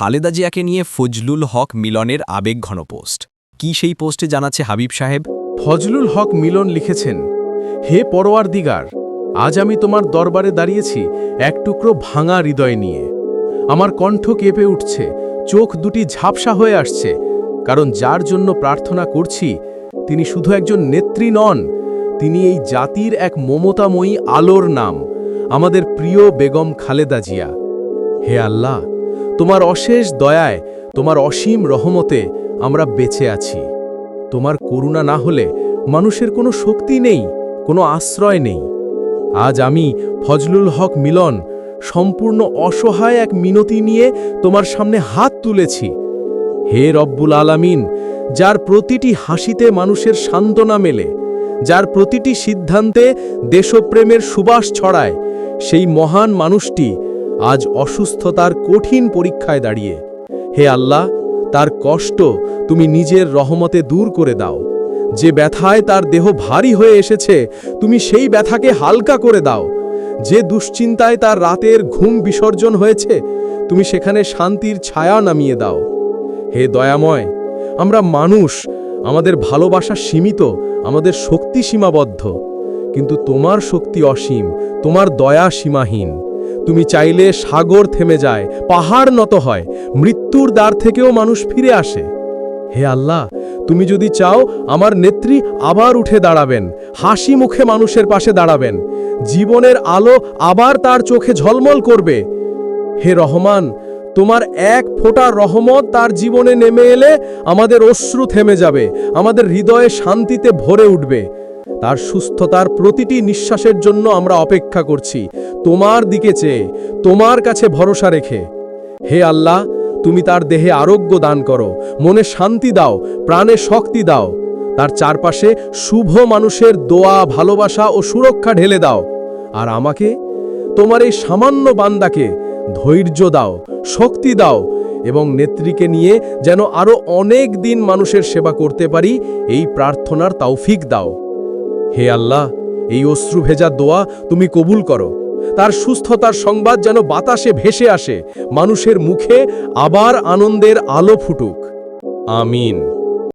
খালেদা জিয়াকে নিয়ে ফজলুল হক মিলনের আবেগঘন পোস্ট। কি সেই পোস্টে জানাচ্ছে হাবিব সাহেব? ফজলুল হক মিলন লিখেছেন, হে পরওয়ারদিগার, আজ আমি তোমার দরবারে দাঁড়িয়েছি এক টুকরো ভাঙা হৃদয় নিয়ে। আমার কণ্ঠ কেঁপে উঠছে, চোখ দুটি ঝাপসা হয়ে আসছে, কারণ যার জন্য প্রার্থনা করছি তিনি শুধু একজন নেত্রী নন, তিনি এই জাতির এক মমতাময়ী আলোর নাম, আমাদের প্রিয় বেগম খালেদা জিয়া। হে আল্লাহ, তোমার অশেষ দয়ায়, তোমার অসীম রহমতে আমরা বেঁচে আছি। তোমার করুণা না হলে মানুষের কোনো শক্তি নেই, কোনো আশ্রয় নেই। আজ আমি ফজলুল হক মিলন সম্পূর্ণ অসহায় এক মিনতি নিয়ে তোমার সামনে হাত তুলেছি। হে রব্বুল আলামিন, যার প্রতিটি হাসিতে মানুষের সান্ত্বনা মেলে, যার প্রতিটি সিদ্ধান্তে দেশপ্রেমের সুবাস ছড়ায়, সেই মহান মানুষটি আজ অসুস্থতার কঠিন পরীক্ষায় দাঁড়িয়ে। হে আল্লাহ, তার কষ্ট তুমি নিজের রহমতে দূর করে দাও। যে ব্যথায় তার দেহ ভারী হয়ে এসেছে, তুমি সেই ব্যথাকে হালকা করে দাও। যে দুশ্চিন্তায় তার রাতের ঘুম বিসর্জন হয়েছে, তুমি সেখানে শান্তির ছায়া নামিয়ে দাও। হে দয়াময়, আমরা মানুষ, আমাদের ভালোবাসা সীমিত, আমাদের শক্তি সীমাবদ্ধ, কিন্তু তোমার শক্তি অসীম, তোমার দয়া সীমাহীন। তুমি চাইলে সাগর থেমে যায়, পাহাড় নত হয়, মৃত্যুর দ্বার থেকেও মানুষ ফিরে আসে। হে আল্লাহ, তুমি যদি চাও আমার নেত্রী আবার উঠে দাঁড়াবেন, হাসি মুখে মানুষের পাশে দাঁড়াবেন, জীবনের আলো আবার তার চোখে ঝলমল করবে। হে রহমান, তোমার এক ফোঁটা রহমত তার জীবনে নেমে এলে আমাদের অশ্রু থেমে যাবে, আমাদের হৃদয়ে শান্তিতে ভরে উঠবে। তার সুস্থতার প্রতিটি নিঃশ্বাসের জন্য আমরা অপেক্ষা করছি, তোমার দিকে চেয়ে, তোমার কাছে ভরসা রেখে। হে আল্লাহ, তুমি তার দেহে আরোগ্য দান করো, মনে শান্তি দাও, প্রাণে শক্তি দাও। তার চারপাশে শুভ মানুষের দোয়া, ভালোবাসা ও সুরক্ষা ঢেলে দাও। আর আমাকে, তোমার এই সামান্য বান্দাকে ধৈর্য দাও, শক্তি দাও, এবং নেত্রীকে নিয়ে যেন আরো অনেক দিন মানুষের সেবা করতে পারি, এই প্রার্থনার তৌফিক দাও। হে আল্লাহ, এই অশ্রু ভেজা দোয়া তুমি কবুল করো। তার সুস্থতার সংবাদ যেন বাতাসে ভেসে আসে, মানুষের মুখে আবার আনন্দের আলো ফুটুক। আমিন।